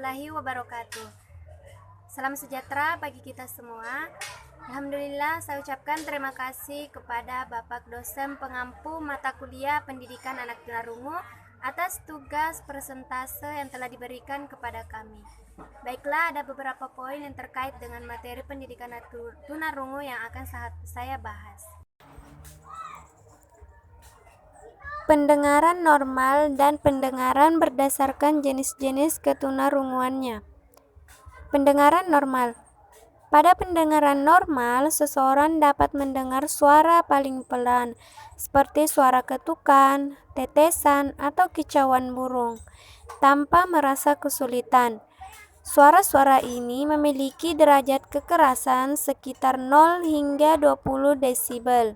warahmatullahi wabarakatuh. Salam sejahtera bagi kita semua. Alhamdulillah, saya ucapkan terima kasih kepada Bapak dosen pengampu mata kuliah pendidikan anak tunarungu atas tugas persentase yang telah diberikan kepada kami. Baiklah, ada beberapa poin yang terkait dengan materi pendidikan anak tunarungu yang akan saya bahas. Pendengaran normal dan pendengaran berdasarkan jenis-jenis ketunarunguannya. Pendengaran normal. Pada pendengaran normal, seseorang dapat mendengar suara paling pelan, seperti suara ketukan, tetesan, atau kicauan burung, tanpa merasa kesulitan. Suara-suara ini memiliki derajat kekerasan sekitar 0 hingga 20 desibel.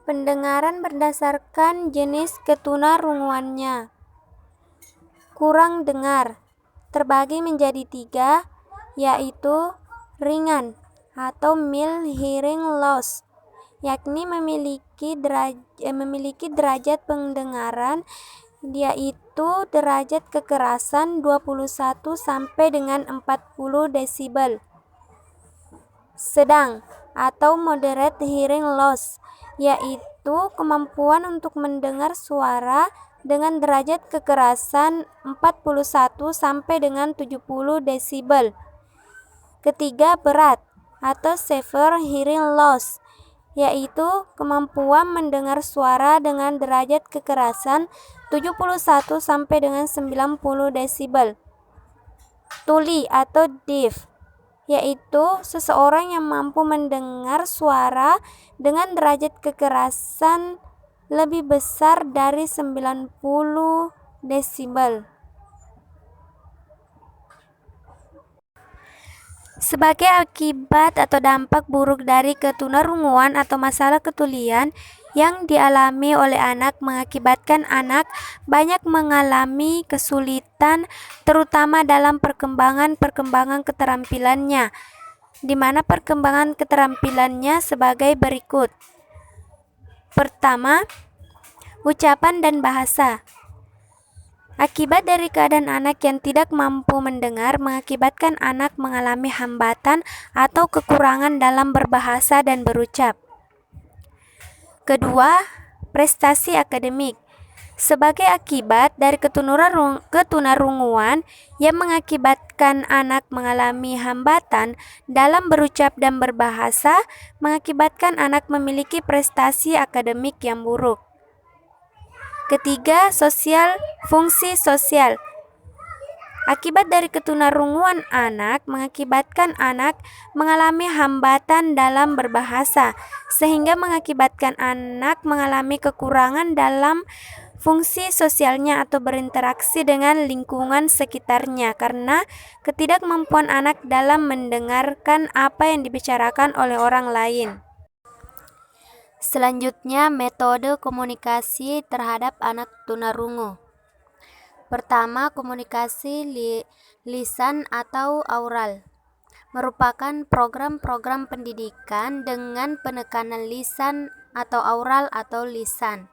Pendengaran berdasarkan jenis ketunarunguannya. Kurang dengar terbagi menjadi 3, yaitu ringan atau mild hearing loss, yakni memiliki derajat pendengaran yaitu derajat kekerasan 21 sampai dengan 40 desibel. Sedang atau moderate hearing loss, yaitu kemampuan untuk mendengar suara dengan derajat kekerasan 41 sampai dengan 70 desibel. Ketiga, berat atau severe hearing loss, yaitu kemampuan mendengar suara dengan derajat kekerasan 71 sampai dengan 90 desibel. Tuli atau deaf, yaitu seseorang yang mampu mendengar suara dengan derajat kekerasan lebih besar dari 90 desibel. Sebagai akibat atau dampak buruk dari ketunarunguan atau masalah ketulian yang dialami oleh anak mengakibatkan anak banyak mengalami kesulitan terutama dalam perkembangan keterampilannya, di mana perkembangan keterampilannya sebagai berikut. Pertama, ucapan dan bahasa. Akibat dari keadaan anak yang tidak mampu mendengar mengakibatkan anak mengalami hambatan atau kekurangan dalam berbahasa dan berucap. Kedua, prestasi akademik. Sebagai akibat dari ketunarunguan yang mengakibatkan anak mengalami hambatan dalam berucap dan berbahasa, mengakibatkan anak memiliki prestasi akademik yang buruk. Ketiga, fungsi sosial. Akibat dari ketunarunguan anak mengakibatkan anak mengalami hambatan dalam berbahasa, sehingga mengakibatkan anak mengalami kekurangan dalam fungsi sosialnya atau berinteraksi dengan lingkungan sekitarnya karena ketidakmampuan anak dalam mendengarkan apa yang dibicarakan oleh orang lain. Selanjutnya, metode komunikasi terhadap anak tunarungu. Pertama, komunikasi lisan atau aural merupakan program-program pendidikan dengan penekanan lisan atau aural atau lisan,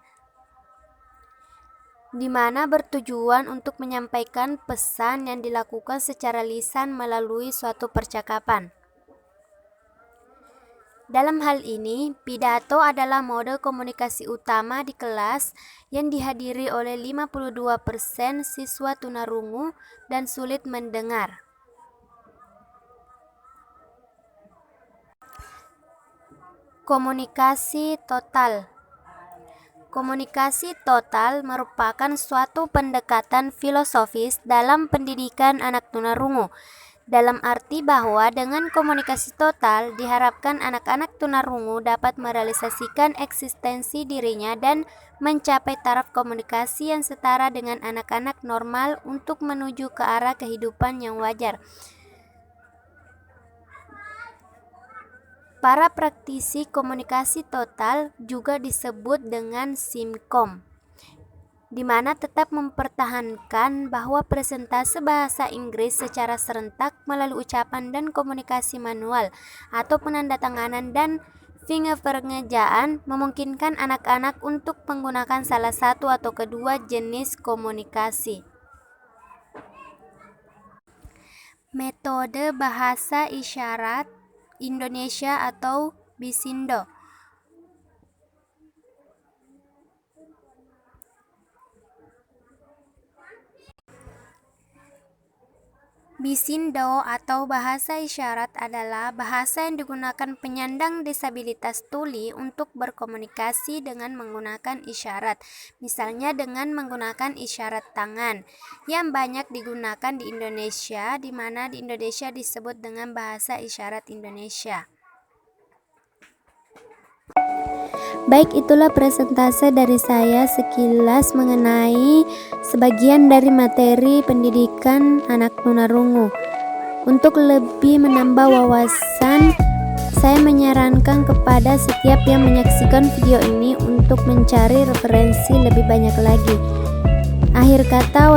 di mana bertujuan untuk menyampaikan pesan yang dilakukan secara lisan melalui suatu percakapan. Dalam hal ini, pidato adalah mode komunikasi utama di kelas yang dihadiri oleh 52% siswa tunarungu dan sulit mendengar. Komunikasi total. Komunikasi total merupakan suatu pendekatan filosofis dalam pendidikan anak tunarungu, dalam arti bahwa dengan komunikasi total diharapkan anak-anak tunarungu dapat merealisasikan eksistensi dirinya dan mencapai taraf komunikasi yang setara dengan anak-anak normal untuk menuju ke arah kehidupan yang wajar. Para praktisi komunikasi total juga disebut dengan SIMCOM, di mana tetap mempertahankan bahwa presentase bahasa Inggris secara serentak melalui ucapan dan komunikasi manual atau penandatanganan dan Pengerjaan memungkinkan anak-anak untuk menggunakan salah satu atau kedua jenis komunikasi. Metode bahasa isyarat Indonesia atau Bisindo. Bisindo atau bahasa isyarat adalah bahasa yang digunakan penyandang disabilitas tuli untuk berkomunikasi dengan menggunakan isyarat, misalnya dengan menggunakan isyarat tangan, yang banyak digunakan di Indonesia, di mana di Indonesia disebut dengan bahasa isyarat Indonesia. Baik, itulah presentase dari saya sekilas mengenai sebagian dari materi pendidikan anak tunarungu. Untuk lebih menambah wawasan, saya menyarankan kepada setiap yang menyaksikan video ini untuk mencari referensi lebih banyak lagi. Akhir kata,